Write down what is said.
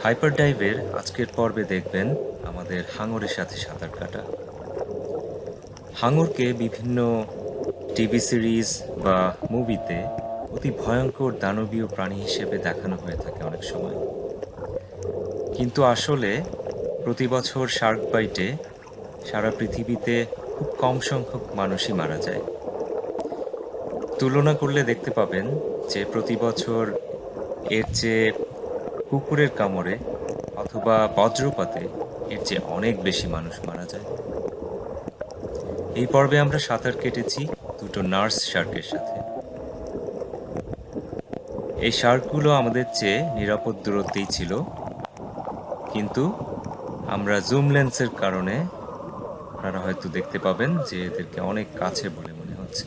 Hyper ডাইভের আজকের পর্বে দেখবেন আমাদের হাঙরের সাথে সাঁতার কাটা। হাঙরকে বিভিন্ন টিভি সিরিজ বা মুভিতে অতি ভয়ঙ্কর দানবীয় প্রাণী হিসেবে দেখানো হয়ে থাকে অনেক সময়, কিন্তু আসলে প্রতি বছর শার্ক বাইটে সারা পৃথিবীতে খুব কম সংখ্যক মানুষই মারা যায়। তুলনা করলে দেখতে পাবেন যে প্রতি বছর এর চেয়ে কুকুরের কামড়ে অথবা বজ্রপাতে এর চেয়ে অনেক বেশি মানুষ মারা যায়। এই পর্বে আমরা সাঁতার কেটেছি দুটো নার্স শার্কের সাথে। এই শার্কগুলো আমাদের চেয়ে নিরাপদ দূরত্বেই ছিল, কিন্তু আমরা জুম লেন্সের কারণে আপনারা হয়তো দেখতে পাবেন যে এদেরকে অনেক কাছে বলে মনে হচ্ছে।